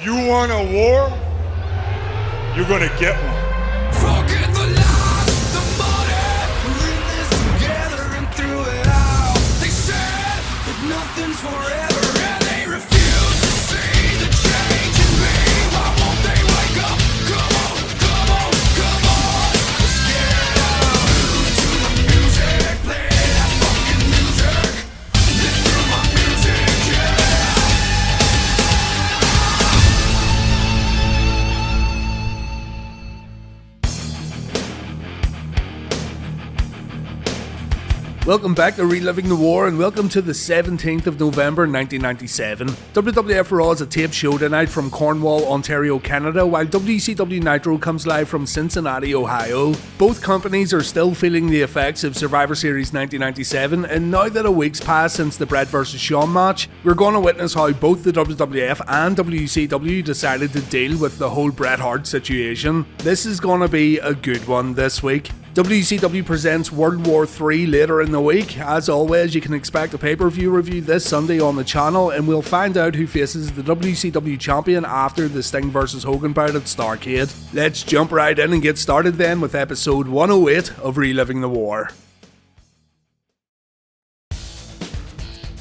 You want a war? You're gonna get one. Forget the lies, the money. We're in this together and through it all. They said that nothing's forever, and they refuse to see the change in me. Why won't they wake up? Come on, come on, come on. Let's get it out to the music. Play that fucking music. Live through my music, yeah. Welcome back to Reliving the War, and welcome to the 17th of November 1997. WWF Raw is a taped show tonight from Cornwall, Ontario, Canada, while WCW Nitro comes live from Cincinnati, Ohio. Both companies are still feeling the effects of Survivor Series 1997, and now that a week's passed since the Bret vs. Shawn match, we're going to witness how both the WWF and WCW decided to deal with the whole Bret Hart situation. This is going to be a good one this week. WCW presents World War III later in the week. As always, you can expect a pay-per-view review this Sunday on the channel, and we'll find out who faces the WCW champion after the Sting vs Hogan bout at Starrcade. Let's jump right in and get started then with episode 108 of Reliving the War.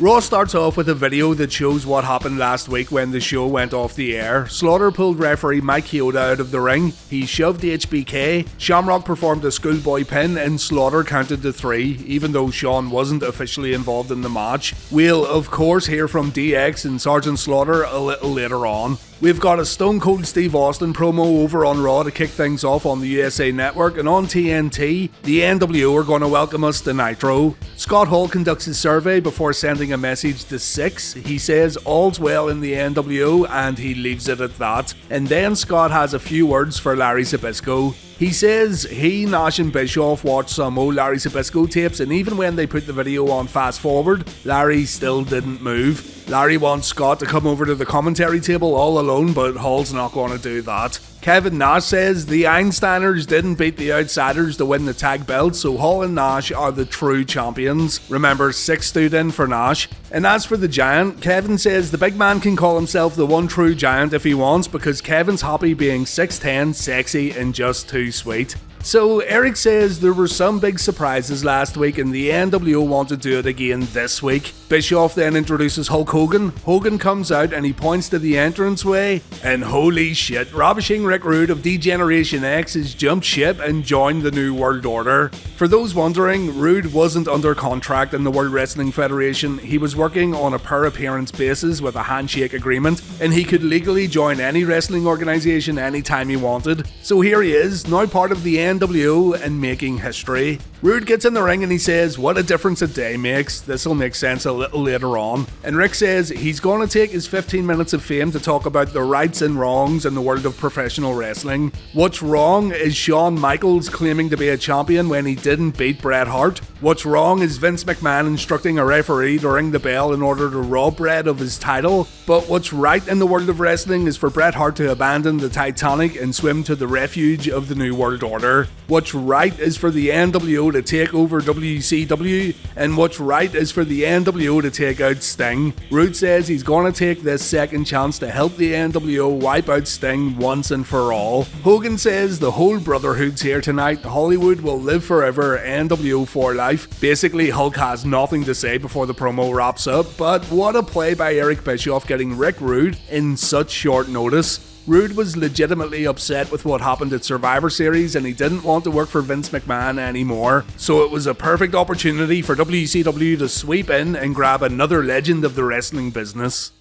Raw starts off with a video that shows what happened last week when the show went off the air. Slaughter pulled referee Mike Chioda out of the ring, he shoved HBK, Shamrock performed a schoolboy pin, and Slaughter counted to 3, even though Shawn wasn't officially involved in the match. We'll of course hear from DX and Sergeant Slaughter a little later on. We've got a Stone Cold Steve Austin promo over on Raw to kick things off on the USA Network, and on TNT, the NWO are going to welcome us to Nitro. Scott Hall conducts his survey before sending a message to Six. He says all's well in the NWO, and he leaves it at that. And then Scott has a few words for Larry Zybsko. He says he, Nash and Bischoff watched some old Larry Zybsko tapes, and even when they put the video on fast forward, Larry still didn't move. Larry wants Scott to come over to the commentary table all alone, but Hall's not going to do that. Kevin Nash says the Steiners didn't beat the Outsiders to win the tag belt, so Hall and Nash are the true champions. Remember, Six stood in for Nash. And as for the Giant, Kevin says the big man can call himself the one true Giant if he wants, because Kevin's happy being 6'10", sexy, and just too sweet. So Eric says there were some big surprises last week and the NWO want to do it again this week. Bischoff then introduces Hulk Hogan. Hogan comes out and he points to the entranceway, and holy shit, Ravishing Rick Rude of D-Generation X has jumped ship and joined the New World Order. For those wondering, Rude wasn't under contract in the World Wrestling Federation. He was working on a per appearance basis with a handshake agreement, and he could legally join any wrestling organisation anytime he wanted. So here he is, now part of the NWO and making history. Rude gets in the ring and he says what a difference a day makes. This'll make sense a little later on. And Rick says he's going to take his 15 minutes of fame to talk about the rights and wrongs in the world of professional wrestling. What's wrong is Shawn Michaels claiming to be a champion when he didn't beat Bret Hart. What's wrong is Vince McMahon instructing a referee to ring the bell in order to rob Bret of his title. But what's right in the world of wrestling is for Bret Hart to abandon the Titanic and swim to the refuge of the New World Order. What's right is for the NWO to take over WCW, and what's right is for the NWO to take out Sting. Rude says he's going to take this second chance to help the NWO wipe out Sting once and for all. Hogan says the whole Brotherhood's here tonight, Hollywood will live forever, NWO for life. Basically, Hulk has nothing to say before the promo wraps up, but what a play by Eric Bischoff getting Rick Rude in such short notice. Rude was legitimately upset with what happened at Survivor Series and he didn't want to work for Vince McMahon anymore, so it was a perfect opportunity for WCW to sweep in and grab another legend of the wrestling business.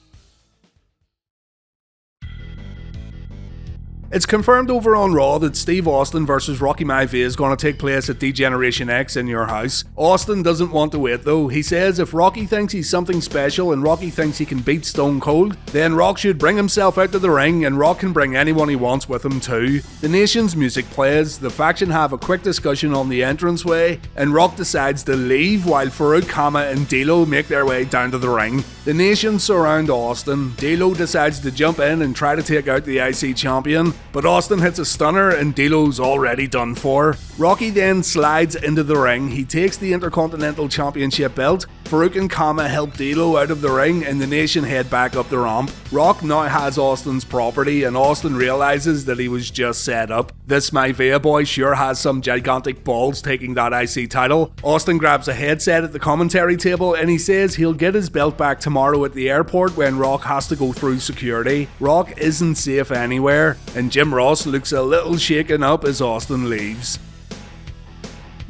It's confirmed over on Raw that Steve Austin vs Rocky Maivia is going to take place at D-Generation X in your house. Austin doesn't want to wait though. He says if Rocky thinks he's something special and Rocky thinks he can beat Stone Cold, then Rock should bring himself out to the ring and Rock can bring anyone he wants with him too. The Nation's music plays, the faction have a quick discussion on the entranceway, and Rock decides to leave while Farouk Kama and D'Lo make their way down to the ring. The Nation surround Austin. D'Lo decides to jump in and try to take out the IC champion. but Austin hits a stunner and D'Lo's already done for. Rocky then slides into the ring. He takes the Intercontinental Championship belt. Farouk and Kama help D'Lo out of the ring and the Nation head back up the ramp. Rock now has Austin's property and Austin realizes that he was just set up. This Maivia boy sure has some gigantic balls taking that IC title. Austin grabs a headset at the commentary table and he says he'll get his belt back tomorrow at the airport when Rock has to go through security. Rock isn't safe anywhere and Jim Ross looks a little shaken up as Austin leaves.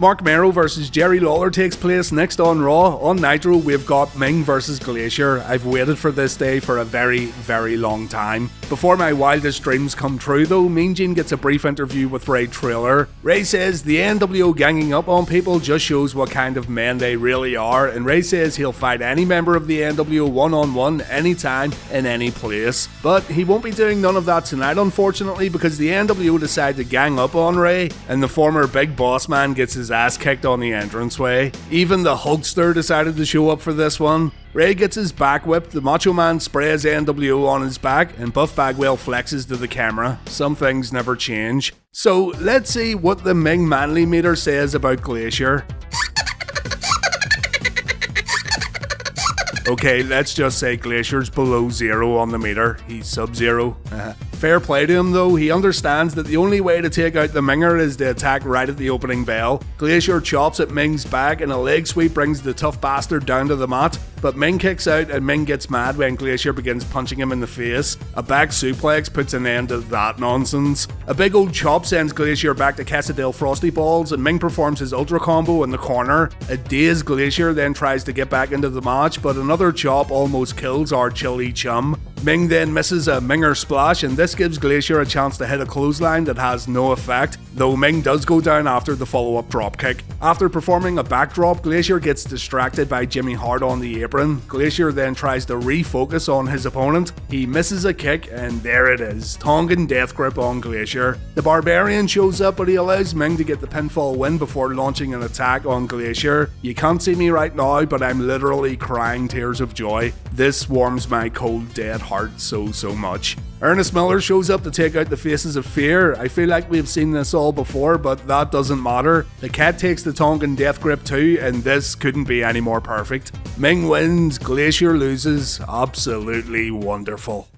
Marc Mero vs Jerry Lawler takes place next on Raw. On Nitro, we've got Meng vs Glacier. I've waited for this day for a very, very long time. Before my wildest dreams come true though, Mean Gene gets a brief interview with Ray Traylor. Ray says the NWO ganging up on people just shows what kind of men they really are, and Ray says he'll fight any member of the NWO one-on-one, anytime, in any place. But he won't be doing none of that tonight unfortunately, because the NWO decide to gang up on Ray, and the former Big Boss Man gets his ass kicked on the entranceway. Even the Hulkster decided to show up for this one. Ray gets his back whipped, the Macho Man sprays NWO on his back, and Buff Bagwell flexes to the camera. Some things never change. So let's see what the Meng Manly meter says about Glacier. Okay, let's just say Glacier's below 0 on the meter. He's sub-zero. Fair play to him though, he understands that the only way to take out the Minger is to attack right at the opening bell. Glacier chops at Meng's back and a leg sweep brings the tough bastard down to the mat, but Meng kicks out and Meng gets mad when Glacier begins punching him in the face. A back suplex puts an end to that nonsense. A big old chop sends Glacier back to Casadel Frosty Balls and Meng performs his ultra combo in the corner. A dazed Glacier then tries to get back into the match, but another chop almost kills our chilly chum. Meng then misses a Minger splash and this gives Glacier a chance to hit a clothesline that has no effect, though Meng does go down after the follow-up dropkick. After performing a backdrop, Glacier gets distracted by Jimmy Hart on the apron. Glacier then tries to refocus on his opponent. He misses a kick and there it is, Tongan death grip on Glacier. The Barbarian shows up but he allows Meng to get the pinfall win before launching an attack on Glacier. You can't see me right now but I'm literally crying tears of joy. This warms my cold dead heart so much. Ernest Miller shows up to take out the Faces of Fear. I feel like we've seen this all before, but that doesn't matter. The Cat takes the Tongan death grip too, and this couldn't be any more perfect. Meng wins, Glacier loses. Absolutely wonderful.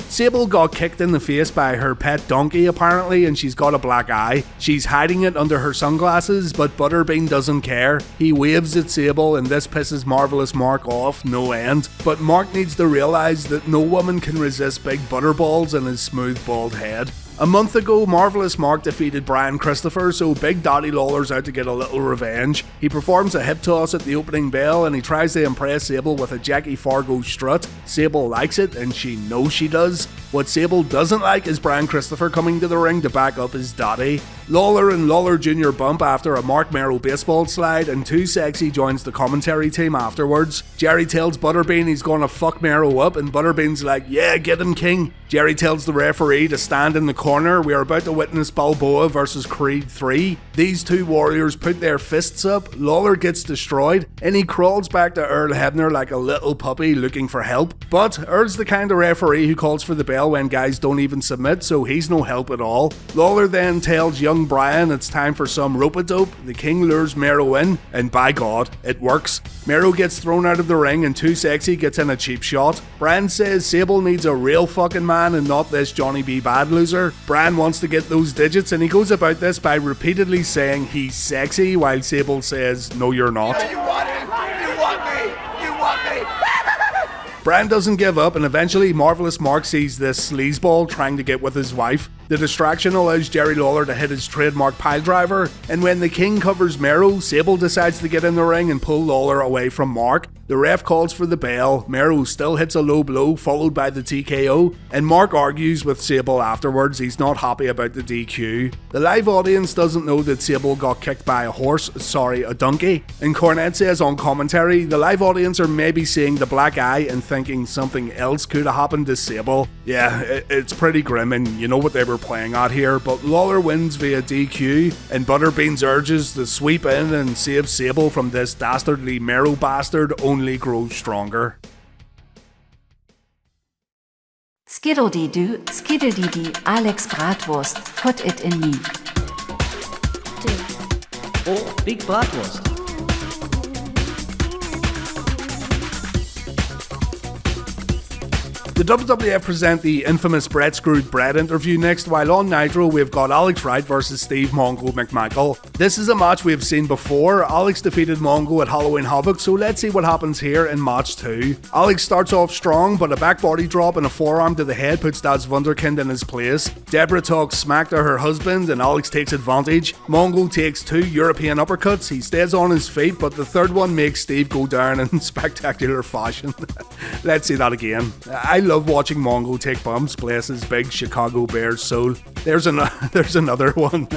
Sable got kicked in the face by her pet donkey apparently, and she's got a black eye. She's hiding it under her sunglasses, but Butterbean doesn't care. He waves at Sable and this pisses Marvelous Marc off no end. But Marc needs to realise that no woman can resist big butterballs and his smooth bald head. A month ago, Marvelous Marc defeated Brian Christopher, so Big Daddy Lawler's out to get a little revenge. He performs a hip toss at the opening bell and he tries to impress Sable with a Jackie Fargo strut. Sable likes it and she knows she does. What Sable doesn't like is Brian Christopher coming to the ring to back up his daddy. Lawler and Lawler Jr. bump after a Marc Mero baseball slide and Too Sexy joins the commentary team afterwards. Jerry tells Butterbean he's gonna fuck Mero up and Butterbean's like, yeah, get him king. Jerry tells the referee to stand in the corner. We are about to witness Balboa versus Creed 3. These two warriors put their fists up, Lawler gets destroyed, and he crawls back to Earl Hebner like a little puppy looking for help. But Earl's the kind of referee who calls for the bell when guys don't even submit, so he's no help at all. Lawler then tells young Brian it's time for some rope-a-dope. The king lures Mero in, and by God, it works. Mero gets thrown out of the ring and Too Sexy gets in a cheap shot. Brian says Sable needs a real fucking man and not this Johnny B. Bad loser. Brian wants to get those digits and he goes about this by repeatedly saying he's sexy while Sable says, no you're not. You want it? You want me? You want me? Brian doesn't give up and eventually Marvelous Marc sees this sleazeball trying to get with his wife. The distraction allows Jerry Lawler to hit his trademark piledriver, and when the king covers Mero, Sable decides to get in the ring and pull Lawler away from Marc. The ref calls for the bell, Mero still hits a low blow followed by the TKO, and Marc argues with Sable afterwards. He's not happy about the DQ. The live audience doesn't know that Sable got kicked by a donkey. And Cornette says on commentary, the live audience are maybe seeing the black eye and thinking something else could have happened to Sable. Yeah, it's pretty grim and you know what they were playing at here, but Lawler wins via DQ, and Butterbean's urges to sweep in and save Sable from this dastardly Mero bastard only grows stronger. Skiddle-dee-doo, skiddle-dee-dee, Alex Bratwurst, put it in me. Oh, Big Bratwurst. The WWF present the infamous Bret Screwed Bret interview next, while on Nitro we've got Alex Wright versus Steve Mongo McMichael. This is a match we've seen before. Alex defeated Mongo at Halloween Havoc, so let's see what happens here in match 2. Alex starts off strong, but a back body drop and a forearm to the head puts Das Wunderkind in his place. Deborah talks smack to her husband and Alex takes advantage. Mongo takes 2 European uppercuts. He stays on his feet, but the third one makes Steve go down in spectacular fashion. Let's see that again. I love watching Mongo take bumps, bless his big Chicago Bears soul. There's another one.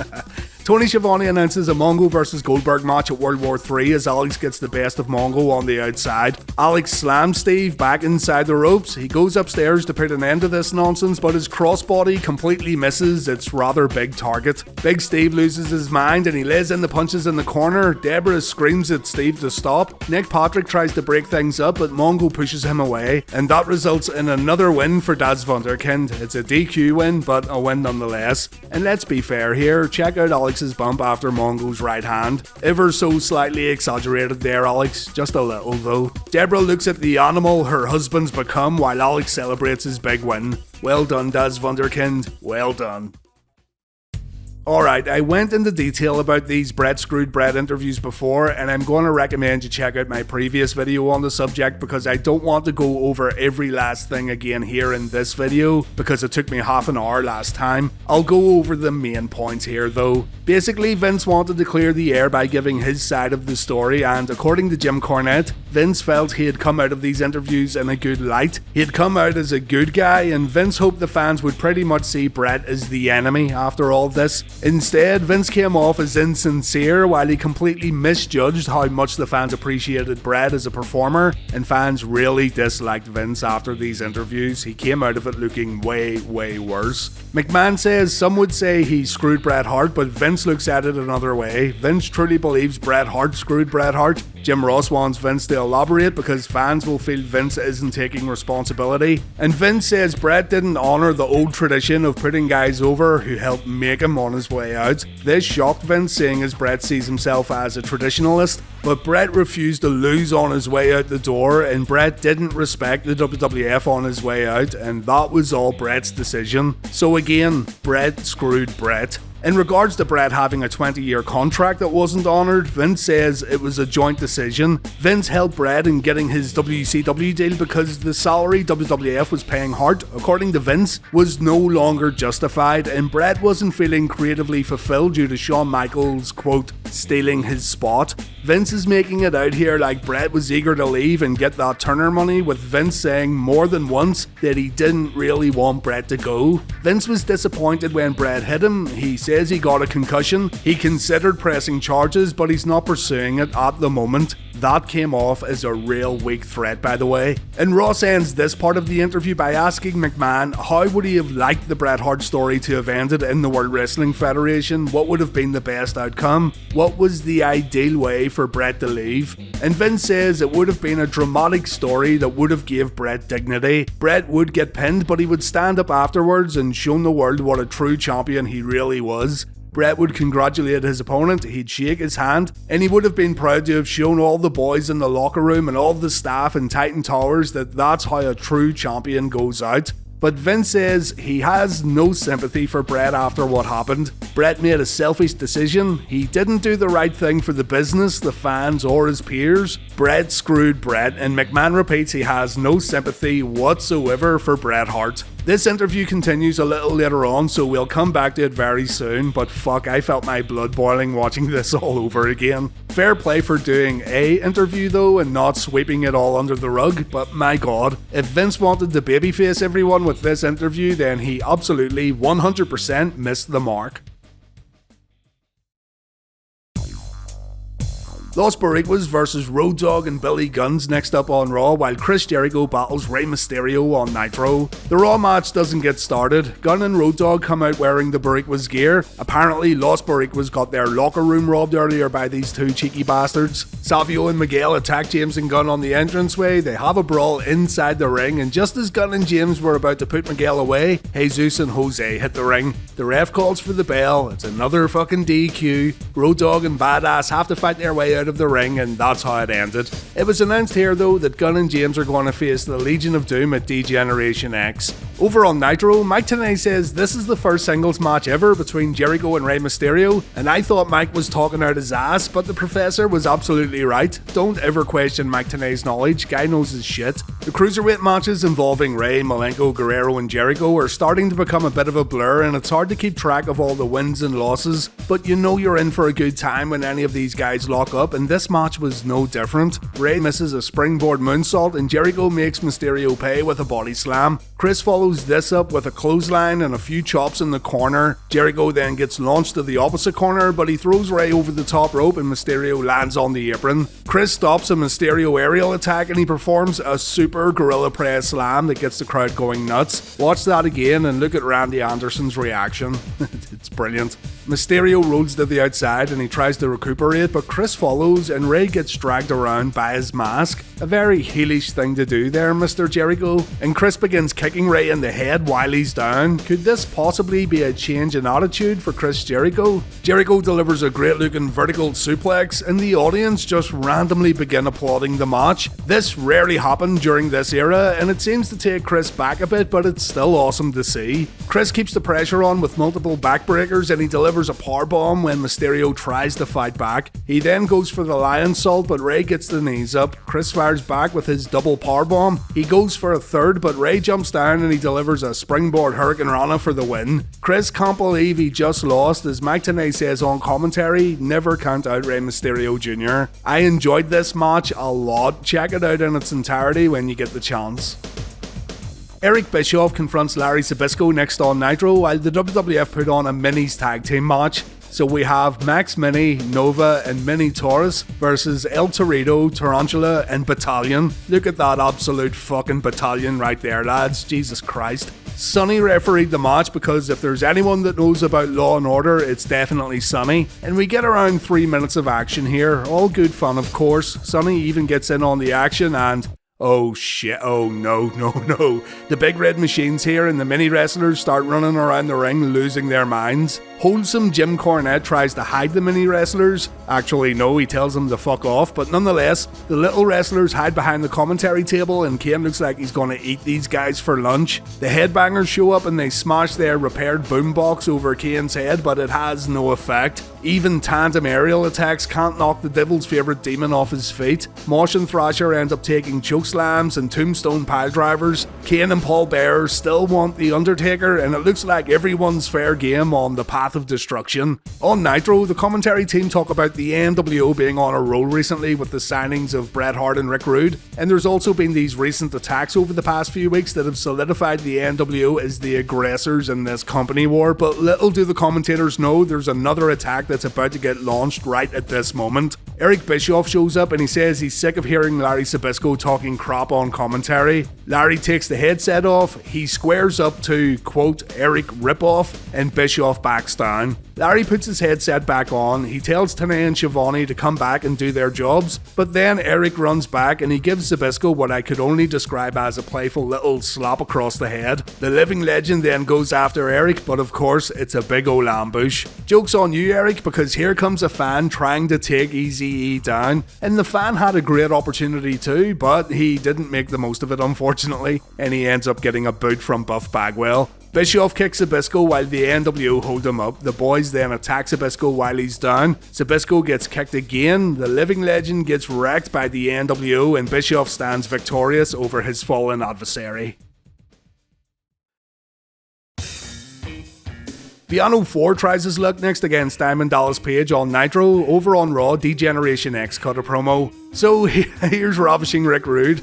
Tony Schiavone announces a Mongo vs Goldberg match at World War III as Alex gets the best of Mongo on the outside. Alex slams Steve back inside the ropes. He goes upstairs to put an end to this nonsense, but his crossbody completely misses its rather big target. Big Steve loses his mind and he lays in the punches in the corner. Deborah screams at Steve to stop. Nick Patrick tries to break things up, but Mongo pushes him away, and that results in another win for Das Wunderkind. It's a DQ win, but a win nonetheless. And let's be fair here, check out Alex's bump after Mongo's right hand. Ever so slightly exaggerated there, Alex, just a little though. Deborah looks at the animal her husband's become while Alex celebrates his big win. Well done, Das Wunderkind, well done. Alright, I went into detail about these Bret Screwed Bret interviews before, and I'm going to recommend you check out my previous video on the subject because I don't want to go over every last thing again here in this video because it took me half an hour last time. I'll go over the main points here though. Basically, Vince wanted to clear the air by giving his side of the story, and according to Jim Cornette, Vince felt he had come out of these interviews in a good light. He had come out as a good guy, and Vince hoped the fans would pretty much see Bret as the enemy after all this. Instead, Vince came off as insincere while he completely misjudged how much the fans appreciated Bret as a performer, and fans really disliked Vince after these interviews. He came out of it looking way worse. McMahon says some would say he screwed Bret Hart, but Vince looks at it another way. Vince truly believes Bret Hart screwed Bret Hart. Jim Ross wants Vince to elaborate because fans will feel Vince isn't taking responsibility. And Vince says Bret didn't honour the old tradition of putting guys over who helped make him on his way out. This shocked Vince, seeing as Bret sees himself as a traditionalist. But Bret refused to lose on his way out the door, and Bret didn't respect the WWF on his way out, and that was all Bret's decision. So again, Bret screwed Bret. In regards to Bret having a 20-year contract that wasn't honoured, Vince says it was a joint decision. Vince helped Bret in getting his WCW deal because the salary WWF was paying Hart, according to Vince, was no longer justified, and Bret wasn't feeling creatively fulfilled due to Shawn Michaels, quote, stealing his spot. Vince is making it out here like Bret was eager to leave and get that Turner money, with Vince saying more than once that he didn't really want Bret to go. Vince was disappointed when Bret hit him. He says he got a concussion. He considered pressing charges, but he's not pursuing it at the moment. That came off as a real weak threat, by the way. And Ross ends this part of the interview by asking McMahon how would he have liked the Bret Hart story to have ended in the World Wrestling Federation, what would have been the best outcome, what was the ideal way for Bret to leave. And Vince says it would have been a dramatic story that would have gave Bret dignity. Bret would get pinned, but he would stand up afterwards and show the world what a true champion he really was. Bret would congratulate his opponent, he'd shake his hand, and he would have been proud to have shown all the boys in the locker room and all the staff in Titan Towers that that's how a true champion goes out. But Vince says he has no sympathy for Bret after what happened. Bret made a selfish decision. He didn't do the right thing for the business, the fans, or his peers. Bret screwed Bret, and McMahon repeats he has no sympathy whatsoever for Bret Hart. This interview continues a little later on, so we'll come back to it very soon, but fuck, I felt my blood boiling watching this all over again. Fair play for doing a interview though, and not sweeping it all under the rug, but my god, if Vince wanted to babyface everyone with this interview, then he absolutely 100% missed the mark. Los Boricuas versus Road Dogg and Billy Gunn's next up on Raw, while Chris Jericho battles Rey Mysterio on Nitro. The Raw match doesn't get started. Gunn and Road Dogg come out wearing the Boricuas gear. Apparently, Los Boricuas got their locker room robbed earlier by these two cheeky bastards. Savio and Miguel attack James and Gunn on the entranceway. They have a brawl inside the ring, and just as Gunn and James were about to put Miguel away, Jesus and Jose hit the ring. The ref calls for the bell. It's another fucking DQ. Road Dogg and Badass have to fight their way out of the ring, and that's how it ended. It was announced here though that Gunn and James are going to face the Legion of Doom at D-Generation X. Over on Nitro, Mike Tenay says this is the first singles match ever between Jericho and Rey Mysterio, and I thought Mike was talking out his ass, but the professor was absolutely right. Don't ever question Mike Tenay's knowledge, guy knows his shit. The cruiserweight matches involving Rey, Malenko, Guerrero and Jericho are starting to become a bit of a blur, and it's hard to keep track of all the wins and losses, but you know you're in for a good time when any of these guys lock up, and this match was no different. Rey misses a springboard moonsault and Jericho makes Mysterio pay with a body slam. Chris follows this up with a clothesline and a few chops in the corner. Jericho then gets launched to the opposite corner, but he throws Rey over the top rope and Mysterio lands on the apron. Chris stops a Mysterio aerial attack and he performs a super gorilla press slam that gets the crowd going nuts. Watch that again and look at Randy Anderson's reaction. It's brilliant. Mysterio rolls to the outside and he tries to recuperate, but Chris follows and Rey gets dragged around by his mask. A very heelish thing to do there, Mr. Jericho. And Chris begins kicking Rey in the head while he's down. Could this possibly be a change in attitude for Chris Jericho? Jericho delivers a great looking vertical suplex and the audience just randomly begin applauding the match. This rarely happened during this era and it seems to take Chris back a bit, but it's still awesome to see. Chris keeps the pressure on with multiple backbreakers and he delivers a powerbomb when Mysterio tries to fight back. He then goes for the lion salt, but Rey gets the knees up. Chris fires back with his double powerbomb. He goes for a third, but Rey jumps down and he delivers a springboard Hurricane Rana for the win. Chris can't believe he just lost, as Mike Tenay says on commentary, never count out Rey Mysterio Jr. I enjoyed this match a lot. Check it out in its entirety when you get the chance. Eric Bischoff confronts Larry Zybsko next on Nitro, while the WWF put on a Minis tag team match. So we have Max Mini, Nova and Mini Taurus versus El Torito, Tarantula and Battalion. Look at that absolute fucking battalion right there, lads. Jesus Christ. Sonny refereed the match because if there's anyone that knows about Law and Order, it's definitely Sonny. And we get around 3 minutes of action here. All good fun, of course. Sonny even gets in on the action and... oh shit, oh no. The big red machines here and the mini wrestlers start running around the ring losing their minds. Wholesome Jim Cornette tries to hide the mini wrestlers. Actually no, he tells them to fuck off, but nonetheless, the little wrestlers hide behind the commentary table and Kane looks like he's gonna eat these guys for lunch. The headbangers show up and they smash their repaired boombox over Kane's head, but it has no effect. Even tandem aerial attacks can't knock the Devil's favourite demon off his feet. Mosh and Thrasher end up taking chokeslams and tombstone piledrivers. Kane and Paul Bearer still want The Undertaker, and it looks like everyone's fair game on the path of destruction. On Nitro, the commentary team talk about the NWO being on a roll recently with the signings of Bret Hart and Rick Rude, and there's also been these recent attacks over the past few weeks that have solidified the NWO as the aggressors in this company war, but little do the commentators know there's another attack that's about to get launched right at this moment. Eric Bischoff shows up and he says he's sick of hearing Larry Zybsko talking crap on commentary. Larry takes the headset off, he squares up to, quote, Eric ripoff, and Bischoff backs down. Larry puts his headset back on, he tells Tenay and Schiavone to come back and do their jobs, but then Eric runs back and he gives Zybsko what I could only describe as a playful little slap across the head. The living legend then goes after Eric, but of course it's a big ol' ambush. Joke's on you, Eric, because here comes a fan trying to take Eazy-E down, and the fan had a great opportunity too, but he didn't make the most of it unfortunately, and he ends up getting a boot from Buff Bagwell. Bischoff kicks Zybsko while the NWO hold him up. The boys then attack Zybsko while he's down. Zybsko gets kicked again. The living legend gets wrecked by the NWO and Bischoff stands victorious over his fallen adversary. Villano IV tries his luck next against Diamond Dallas Page on Nitro. Over on Raw, D-Generation X cut a promo. So here's Ravishing Rick Rude.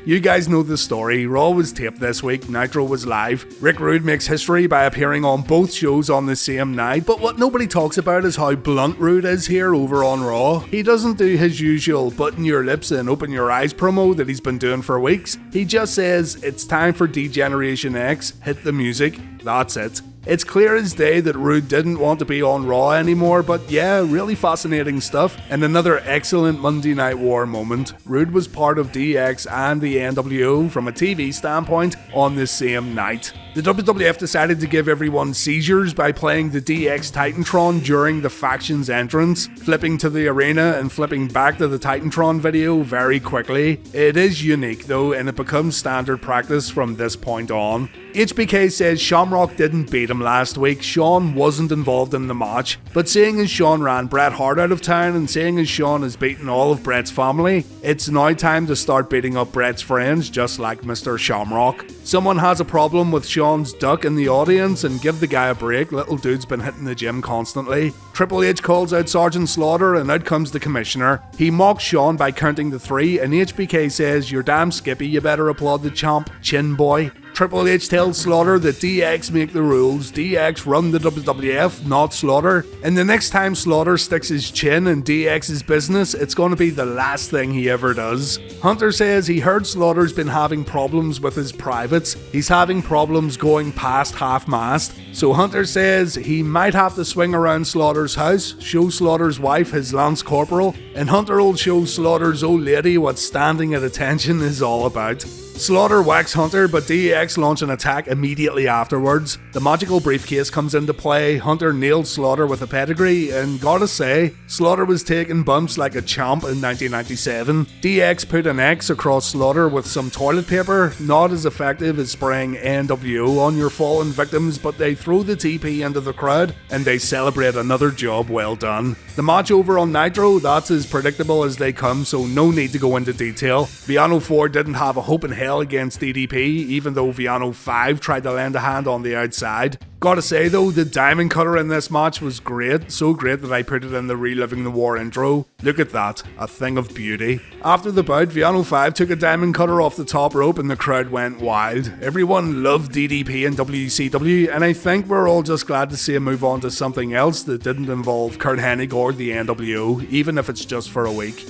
You guys know the story. Raw was taped this week, Nitro was live. Rick Rude makes history by appearing on both shows on the same night, but what nobody talks about is how blunt Rude is here over on Raw. He doesn't do his usual button your lips and open your eyes promo that he's been doing for weeks. He just says, it's time for D-Generation X, hit the music, that's it. It's clear as day that Rude didn't want to be on Raw anymore, but yeah, really fascinating stuff, and another excellent Monday Night War moment. Rude was part of DX and the NWO from a TV standpoint on the same night. The WWF decided to give everyone seizures by playing the DX Titantron during the faction's entrance, flipping to the arena and flipping back to the Titantron video very quickly. It is unique though, and it becomes standard practice from this point on. HBK says Shamrock didn't beat him last week. Shawn wasn't involved in the match, but seeing as Shawn ran Bret Hart out of town and seeing as Shawn has beaten all of Bret's family, it's now time to start beating up Bret's friends just like Mr. Shamrock. Someone has a problem with Shawn's duck in the audience and give the guy a break, little dude's been hitting the gym constantly. Triple H calls out Sergeant Slaughter and out comes the commissioner. He mocks Shawn by counting to 3 and HBK says, "You're damn skippy, you better applaud the champ, chin boy." Triple H tells Slaughter that DX make the rules, DX run the WWF, not Slaughter, and the next time Slaughter sticks his chin in DX's business, it's going to be the last thing he ever does. Hunter says he heard Slaughter's been having problems with his privates, he's having problems going past half-mast, so Hunter says he might have to swing around Slaughter's house, show Slaughter's wife his Lance Corporal, and Hunter will show Slaughter's old lady what standing at attention is all about. Slaughter whacks Hunter, but DX launch an attack immediately afterwards. The magical briefcase comes into play, Hunter nails Slaughter with a pedigree, and gotta say, Slaughter was taking bumps like a champ in 1997. DX put an X across Slaughter with some toilet paper, not as effective as spraying NWO on your fallen victims, but they throw the TP into the crowd, and they celebrate another job well done. The match over on Nitro, that's as predictable as they come, so no need to go into detail. Villano IV didn't have a hope in hell against DDP, even though Villano V tried to lend a hand on the outside. Gotta say though, the diamond cutter in this match was great, so great that I put it in the Reliving the War intro. Look at that, a thing of beauty. After the bout, Villano V took a diamond cutter off the top rope and the crowd went wild. Everyone loved DDP and WCW, and I think we're all just glad to see him move on to something else that didn't involve Curt Hennig or the NWO, even if it's just for a week.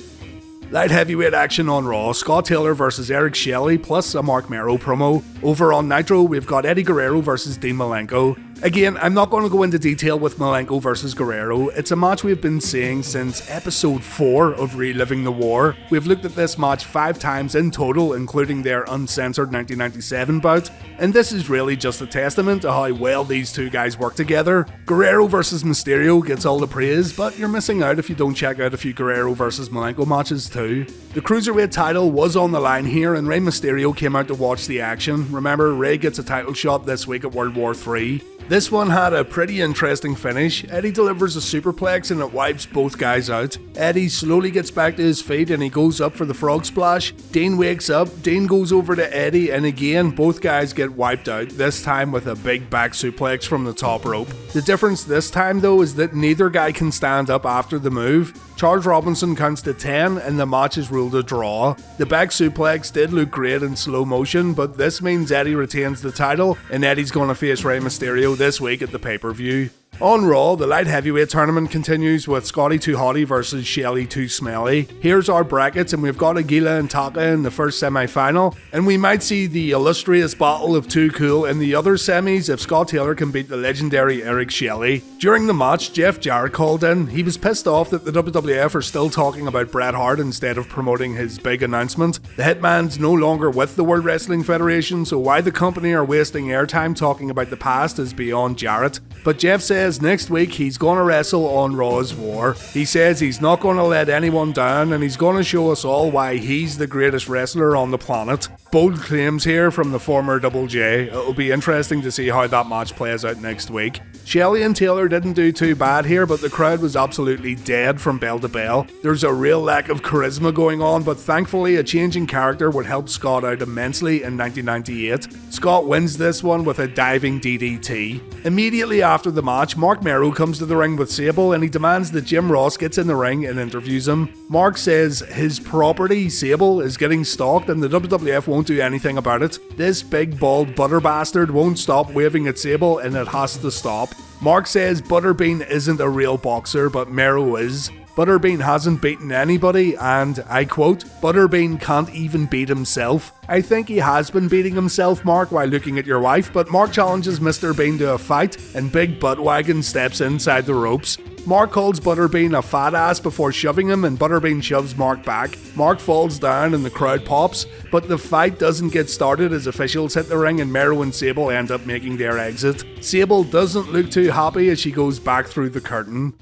Light heavyweight action on Raw, Scott Taylor versus Eric Shelly plus a Marc Mero promo. Over on Nitro, we've got Eddie Guerrero versus Dean Malenko. Again, I'm not going to go into detail with Malenko versus Guerrero. It's a match we've been seeing since episode 4 of Reliving the War. We've looked at this match 5 times in total, including their uncensored 1997 bout, and this is really just a testament to how well these two guys work together. Guerrero versus Mysterio gets all the praise, but you're missing out if you don't check out a few Guerrero versus Malenko matches too. The Cruiserweight title was on the line here, and Rey Mysterio came out to watch the action. Remember, Rey gets a title shot this week at World War III. This one had a pretty interesting finish. Eddie delivers a superplex and it wipes both guys out. Eddie slowly gets back to his feet and he goes up for the frog splash. Dean wakes up, Dean goes over to Eddie, and again both guys get wiped out, this time with a big back suplex from the top rope. The difference this time though is that neither guy can stand up after the move. Charles Robinson counts to 10 and the match is ruled a draw. The back suplex did look great in slow motion, but this means Eddie retains the title and Eddie's going to face Rey Mysterio this week at the pay-per-view. On Raw, the light heavyweight tournament continues with Scotty Too Hotty versus Shelly Too Smelly. Here's our brackets, and we've got Aguila and Taka in the first semi-final, and we might see the illustrious battle of Too Cool in the other semis if Scott Taylor can beat the legendary Eric Shelly. During the match, Jeff Jarrett called in. He was pissed off that the WWF are still talking about Bret Hart instead of promoting his big announcement. The Hitman's no longer with the World Wrestling Federation, so why the company are wasting airtime talking about the past is beyond Jarrett. But Jeff says next week he's going to wrestle on Raw's War. He says he's not going to let anyone down and he's going to show us all why he's the greatest wrestler on the planet. Bold claims here from the former Double J. It'll be interesting to see how that match plays out next week. Shelly and Taylor didn't do too bad here, but the crowd was absolutely dead from bell to bell. There's a real lack of charisma going on, but thankfully a change in character would help Scott out immensely in 1998. Scott wins this one with a diving DDT. Immediately after the match, Mero comes to the ring with Sable and he demands that Jim Ross gets in the ring and interviews him. Marc says his property, Sable, is getting stalked and the WWF won't do anything about it. This big bald butter bastard won't stop waving at Sable and it has to stop. Marc says Butterbean isn't a real boxer, but Mero is. Butterbean hasn't beaten anybody, and, I quote, Butterbean can't even beat himself. I think he has been beating himself, Marc, while looking at your wife, but Marc challenges Mr. Bean to a fight, and Big Buttwagon steps inside the ropes. Marc calls Butterbean a fat ass before shoving him, and Butterbean shoves Marc back. Marc falls down and the crowd pops, but the fight doesn't get started as officials hit the ring and Mero and Sable end up making their exit. Sable doesn't look too happy as she goes back through the curtain.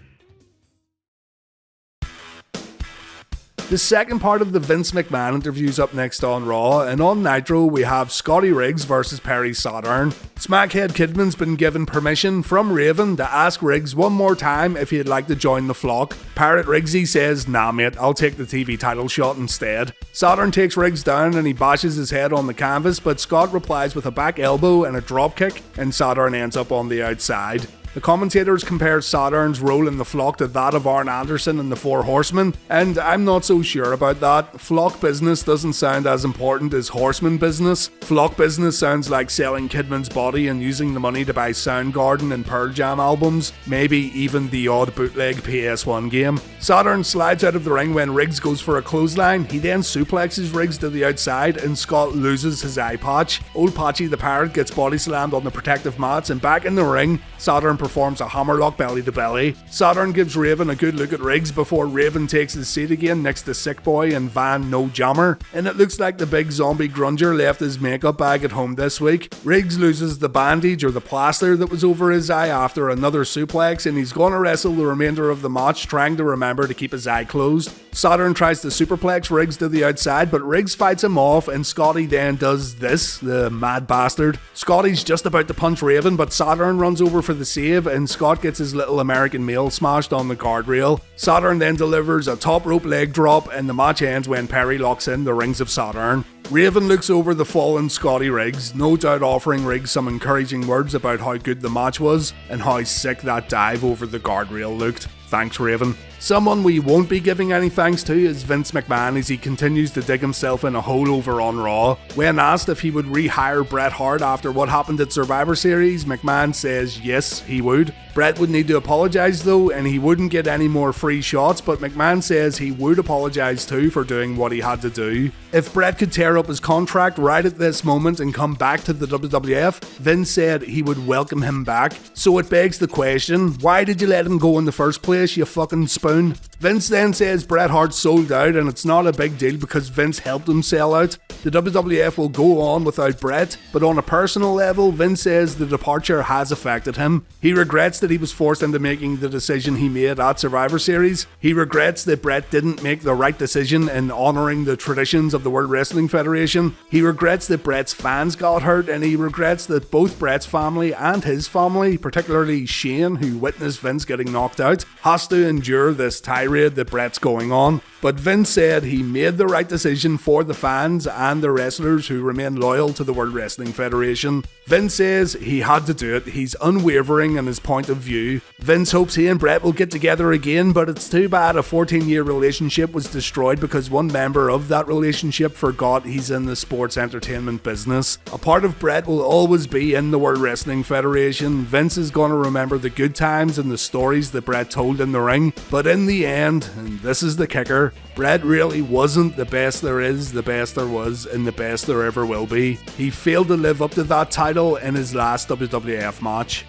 The second part of the Vince McMahon interview's up next on Raw, and on Nitro we have Scotty Riggs versus Perry Saturn. Smackhead Kidman's been given permission from Raven to ask Riggs one more time if he'd like to join the flock. Parrot Riggsy says, nah mate, I'll take the TV title shot instead. Saturn takes Riggs down and he bashes his head on the canvas, but Scott replies with a back elbow and a dropkick, and Saturn ends up on the outside. The commentators compare Saturn's role in the flock to that of Arn Anderson in the Four Horsemen, and I'm not so sure about that. Flock business doesn't sound as important as horseman business. Flock business sounds like selling Kidman's body and using the money to buy Soundgarden and Pearl Jam albums, maybe even the odd bootleg PS1 game. Saturn slides out of the ring when Riggs goes for a clothesline. He then suplexes Riggs to the outside and Scott loses his eye patch. Old Patchy the Parrot gets body slammed on the protective mats, and back in the ring, Saturn performs a hammerlock belly to belly. Saturn gives Raven a good look at Riggs before Raven takes his seat again next to Sick Boy and Van No Jammer, and it looks like the big zombie grunger left his makeup bag at home this week. Riggs loses the bandage or the plaster that was over his eye after another suplex, and he's gonna wrestle the remainder of the match trying to remember to keep his eye closed. Saturn tries to superplex Riggs to the outside, but Riggs fights him off, and Scotty then does this, the mad bastard. Scotty's just about to punch Raven, but Saturn runs over for the save, and Scott gets his little American male smashed on the guardrail. Saturn then delivers a top rope leg drop, and the match ends when Perry locks in the rings of Saturn. Raven looks over the fallen Scotty Riggs, no doubt offering Riggs some encouraging words about how good the match was and how sick that dive over the guardrail looked. Thanks, Raven. Someone we won't be giving any thanks to is Vince McMahon as he continues to dig himself in a hole over on Raw. When asked if he would rehire Bret Hart after what happened at Survivor Series, McMahon says yes, he would. Bret would need to apologise though, and he wouldn't get any more free shots, but McMahon says he would apologise too for doing what he had to do. If Bret could tear up his contract right at this moment and come back to the WWF, Vince said he would welcome him back. So it begs the question, why did you let him go in the first place, you fucking spoon? Vince then says Bret Hart sold out and it's not a big deal because Vince helped him sell out. The WWF will go on without Bret, but on a personal level, Vince says the departure has affected him. He regrets that he was forced into making the decision he made at Survivor Series. He regrets that Bret didn't make the right decision in honouring the traditions of the World Wrestling Federation. He regrets that Bret's fans got hurt, and he regrets that both Bret's family and his family, particularly Shane, who witnessed Vince getting knocked out, has to endure this tirade that Bret's going on. But Vince said he made the right decision for the fans and the wrestlers who remain loyal to the World Wrestling Federation. Vince says he had to do it. He's unwavering in his point of view. Vince hopes he and Bret will get together again, but it's too bad a 14-year relationship was destroyed because one member of that relationship forgot he's in the sports entertainment business. A part of Bret will always be in the World Wrestling Federation. Vince is going to remember the good times and the stories that Bret told in the ring, but in the end, and this is the kicker, Bret really wasn't the best there is, the best there was, and the best there ever will be. He failed to live up to that title in his last WWF match.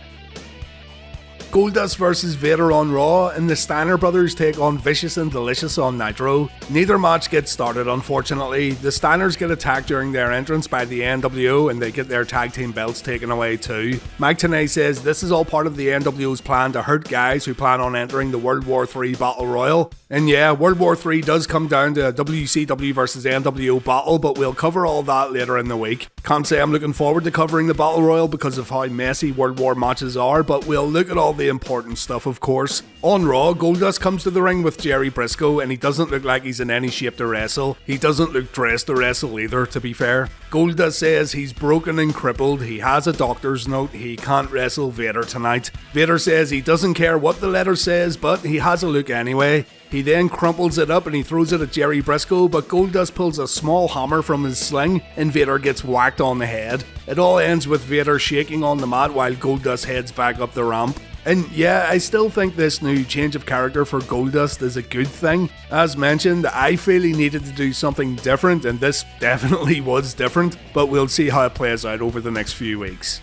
Goldust vs Vader on Raw, and the Steiner brothers take on Vicious and Delicious on Nitro. Neither match gets started, unfortunately. The Steiners get attacked during their entrance by the NWO and they get their tag team belts taken away too. Mike Tenay says this is all part of the NWO's plan to hurt guys who plan on entering the World War III Battle Royal. And yeah, World War III does come down to a WCW vs NWO battle, but we'll cover all that later in the week. Can't say I'm looking forward to covering the Battle Royal because of how messy World War matches are, but we'll look at all the important stuff, of course. On Raw, Goldust comes to the ring with Jerry Briscoe, and he doesn't look like he's in any shape to wrestle. He doesn't look dressed to wrestle either, to be fair. Goldust says he's broken and crippled, he has a doctor's note, he can't wrestle Vader tonight. Vader says he doesn't care what the letter says, but he has a look anyway. He then crumples it up and he throws it at Jerry Briscoe, but Goldust pulls a small hammer from his sling and Vader gets whacked on the head. It all ends with Vader shaking on the mat while Goldust heads back up the ramp. And yeah, I still think this new change of character for Goldust is a good thing. As mentioned, I feel he needed to do something different, and this definitely was different, but we'll see how it plays out over the next few weeks.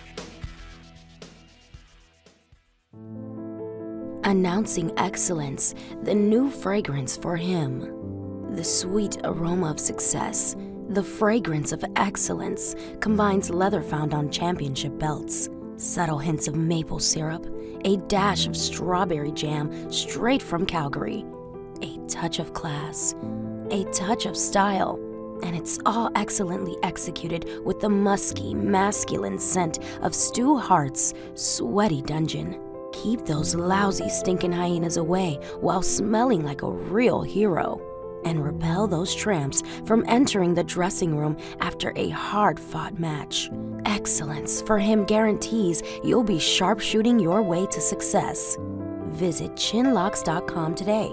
Announcing excellence, the new fragrance for him. The sweet aroma of success, the fragrance of excellence, combines leather found on championship belts, subtle hints of maple syrup, a dash of strawberry jam straight from Calgary, a touch of class, a touch of style, and it's all excellently executed with the musky, masculine scent of Stu Hart's sweaty dungeon. Keep those lousy stinking hyenas away while smelling like a real hero, and repel those tramps from entering the dressing room after a hard-fought match. Excellence for him guarantees you'll be sharpshooting your way to success. Visit chinlocks.com today.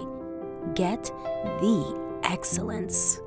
Get the excellence.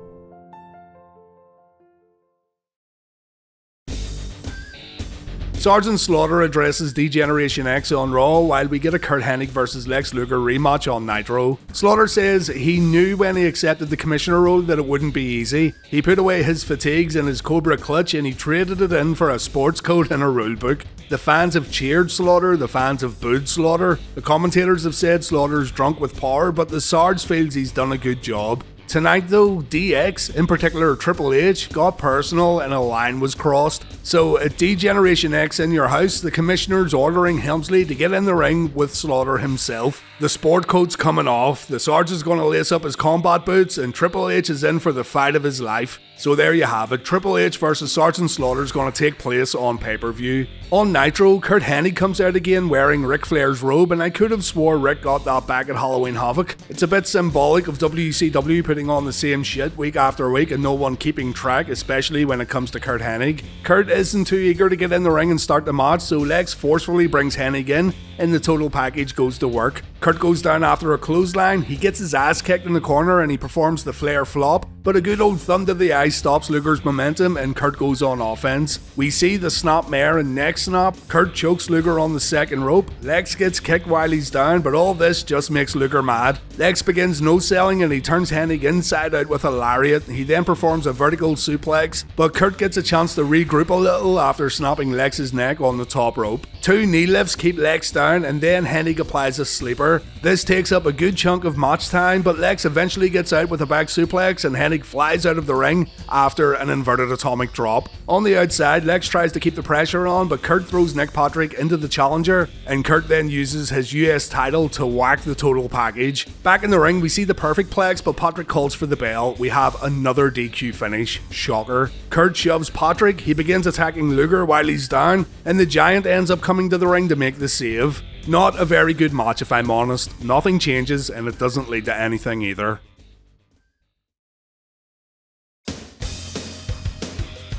Sergeant Slaughter addresses D-Generation X on Raw while we get a Curt Hennig vs Lex Luger rematch on Nitro. Slaughter says he knew when he accepted the commissioner role that it wouldn't be easy. He put away his fatigues and his Cobra clutch and he traded it in for a sports coat and a rulebook. The fans have cheered Slaughter, the fans have booed Slaughter. The commentators have said Slaughter's drunk with power, but the Sarge feels he's done a good job. Tonight though, DX, in particular Triple H, got personal and a line was crossed. So at D-Generation X in your house, the commissioner's ordering Helmsley to get in the ring with Slaughter himself. The sport coat's coming off, the Sarge is going to lace up his combat boots, and Triple H is in for the fight of his life. So there you have it, Triple H vs Sergeant Slaughter is going to take place on pay-per-view. On Nitro, Curt Hennig comes out again wearing Ric Flair's robe, and I could have swore Rick got that back at Halloween Havoc. It's a bit symbolic of WCW putting on the same shit week after week and no one keeping track, especially when it comes to Curt Hennig. Curt isn't too eager to get in the ring and start the match, so Lex forcefully brings Hennig in, and the total package goes to work. Curt goes down after a clothesline, he gets his ass kicked in the corner and he performs the Flair flop, but a good old thumb to the eye stops Luger's momentum and Curt goes on offense. We see the snap mare and neck snap, Curt chokes Luger on the second rope, Lex gets kicked while he's down, but all this just makes Luger mad. Lex begins no-selling and he turns Hennig inside out with a lariat, he then performs a vertical suplex, but Curt gets a chance to regroup a little after snapping Lex's neck on the top rope. Two knee lifts keep Lex down and then Hennig applies a sleeper. This takes up a good chunk of match time, but Lex eventually gets out with a back suplex and Hennig flies out of the ring after an inverted atomic drop. On the outside, Lex tries to keep the pressure on, but Curt throws Nick Patrick into the challenger, and Curt then uses his US title to whack the total package. Back in the ring, we see the perfect plex, but Patrick calls for the bell. We have another DQ finish. Shocker. Curt shoves Patrick, he begins attacking Luger while he's down, and the Giant ends up coming to the ring to make the save. Not a very good match if I'm honest. Nothing changes, and it doesn't lead to anything either.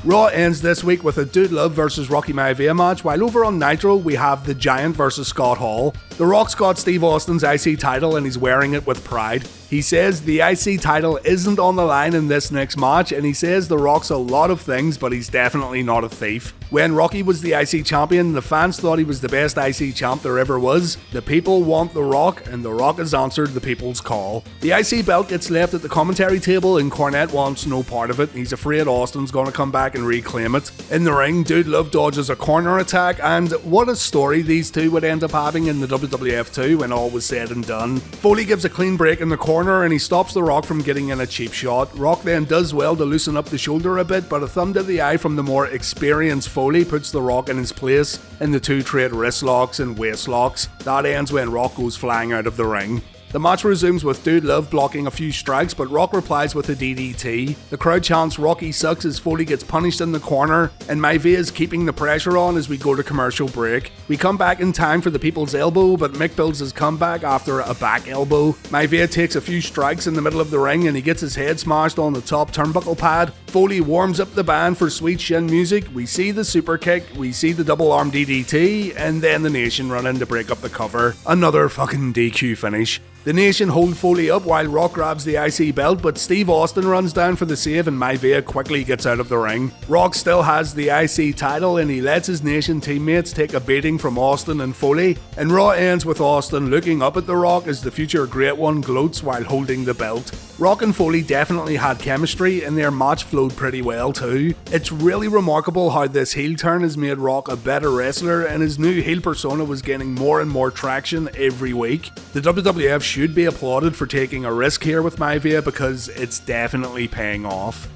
Raw ends this week with a Dude Love vs Rocky Maivia match, while over on Nitro we have The Giant vs Scott Hall. The Rock's got Steve Austin's IC title and he's wearing it with pride. He says the IC title isn't on the line in this next match, and he says The Rock's a lot of things, but he's definitely not a thief. When Rocky was the IC champion, the fans thought he was the best IC champ there ever was. The people want The Rock, and The Rock has answered the people's call. The IC belt gets left at the commentary table, and Cornette wants no part of it. He's afraid Austin's gonna come back and reclaim it. In the ring, Dude Love dodges a corner attack, and what a story these two would end up having in the WWF 2 when all was said and done. Foley gives a clean break in the corner, and he stops The Rock from getting in a cheap shot. Rock then does well to loosen up the shoulder a bit, but a thumb to the eye from the more experienced Foley puts The Rock in his place, and the two trade wrist locks and waist locks. That ends when Rock goes flying out of the ring. The match resumes with Dude Love blocking a few strikes, but Rock replies with a DDT. The crowd chants Rocky sucks as Foley gets punished in the corner, and Maivia is keeping the pressure on as we go to commercial break. We come back in time for the People's Elbow, but Mick builds his comeback after a back elbow. Maivia takes a few strikes in the middle of the ring and he gets his head smashed on the top turnbuckle pad. Foley warms up the band for sweet shin music. We see the super kick, we see the double arm DDT, and then the Nation run in to break up the cover. Another fucking DQ finish. The Nation hold Foley up while Rock grabs the IC belt, but Steve Austin runs down for the save and Maivia quickly gets out of the ring. Rock still has the IC title and he lets his Nation teammates take a beating from Austin and Foley, and Raw ends with Austin looking up at The Rock as the future Great One gloats while holding the belt. Rock and Foley definitely had chemistry and their match flowed pretty well too. It's really remarkable how this heel turn has made Rock a better wrestler, and his new heel persona was gaining more and more traction every week. The WWF should be applauded for taking a risk here with Maivia because it's definitely paying off.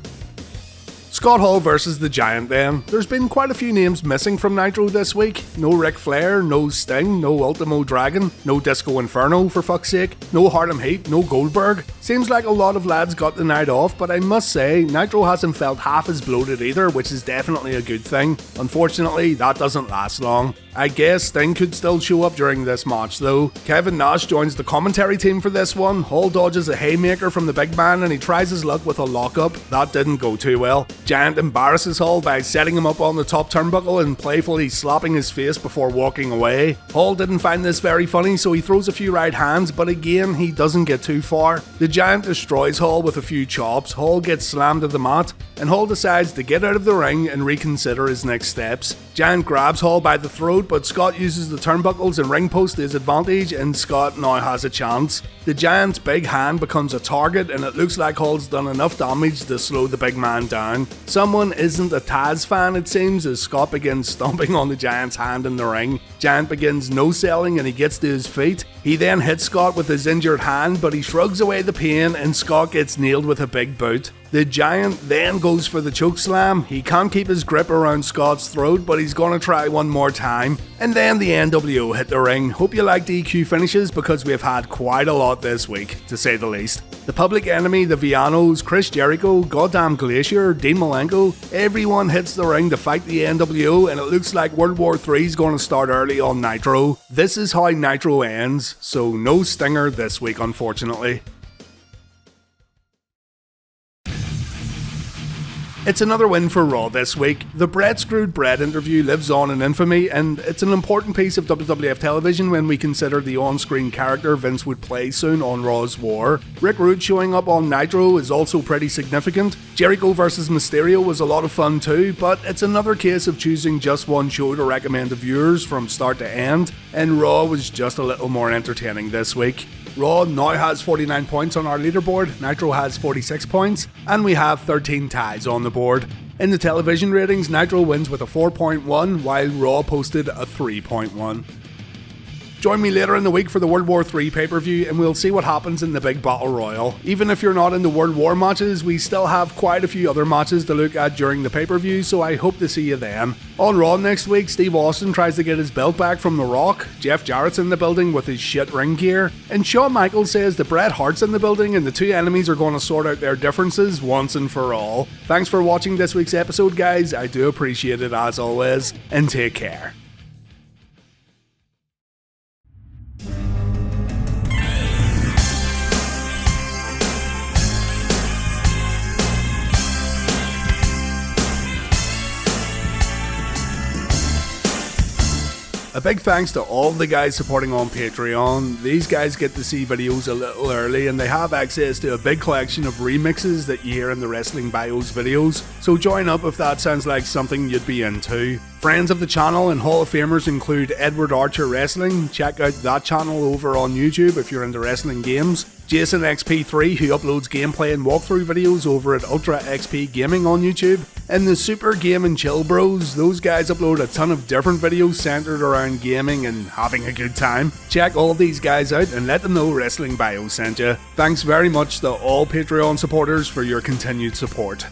Scott Hall versus the Giant then. There's been quite a few names missing from Nitro this week. No Ric Flair, no Sting, no Ultimo Dragon, no Disco Inferno for fuck's sake, no Harlem Heat, no Goldberg. Seems like a lot of lads got the night off, but I must say, Nitro hasn't felt half as bloated either, which is definitely a good thing. Unfortunately, that doesn't last long. I guess Sting could still show up during this match though. Kevin Nash joins the commentary team for this one. Hall dodges a haymaker from the big man and he tries his luck with a lockup. That didn't go too well. Giant embarrasses Hall by setting him up on the top turnbuckle and playfully slapping his face before walking away. Hall didn't find this very funny, so he throws a few right hands, but again he doesn't get too far. The Giant destroys Hall with a few chops. Hall gets slammed to the mat and Hall decides to get out of the ring and reconsider his next steps. Giant grabs Hall by the throat, but Scott uses the turnbuckles and ring post to his advantage and Scott now has a chance. The Giant's big hand becomes a target and it looks like Hall's done enough damage to slow the big man down. Someone isn't a Taz fan it seems as Scott begins stomping on the Giant's hand in the ring. Giant begins no-selling and he gets to his feet. He then hits Scott with his injured hand, but he shrugs away the pain and Scott gets nailed with a big boot. The Giant then goes for the choke slam. He can't keep his grip around Scott's throat, but he's gonna try one more time. And then the NWO hit the ring. Hope you like DQ finishes because we've had quite a lot this week, to say the least. The Public Enemy, the Villanos, Chris Jericho, Goddamn Glacier, Dean Malenko, everyone hits the ring to fight the NWO, and it looks like World War III is going to start early on Nitro. This is how Nitro ends, so no stinger this week unfortunately. It's another win for Raw this week. The Bret Screwed Bret interview lives on in infamy, and it's an important piece of WWF television when we consider the on-screen character Vince would play soon on Raw's War. Rick Rude showing up on Nitro is also pretty significant. Jericho vs Mysterio was a lot of fun too, but it's another case of choosing just one show to recommend to viewers from start to end, and Raw was just a little more entertaining this week. Raw now has 49 points on our leaderboard, Nitro has 46 points, and we have 13 ties on the board. In the television ratings, Nitro wins with a 4.1, while Raw posted a 3.1. Join me later in the week for the World War III pay-per-view and we'll see what happens in the big battle royal. Even if you're not into World War matches, we still have quite a few other matches to look at during the pay-per-view, so I hope to see you then. On Raw next week, Steve Austin tries to get his belt back from The Rock, Jeff Jarrett's in the building with his shit ring gear, and Shawn Michaels says that Bret Hart's in the building and the two enemies are going to sort out their differences once and for all. Thanks for watching this week's episode guys, I do appreciate it as always, and take care. A big thanks to all the guys supporting on Patreon. These guys get to see videos a little early and they have access to a big collection of remixes that you hear in the Wrestling Bios videos, so join up if that sounds like something you'd be into. Friends of the channel and Hall of Famers include Edward Archer Wrestling, check out that channel over on YouTube if you're into wrestling games. Jason XP3, who uploads gameplay and walkthrough videos over at Ultra XP Gaming on YouTube. And the Super Game and Chill Bros, those guys upload a ton of different videos centered around gaming and having a good time. Check all these guys out and let them know Wrestling Bio sent you. Thanks very much to all Patreon supporters for your continued support.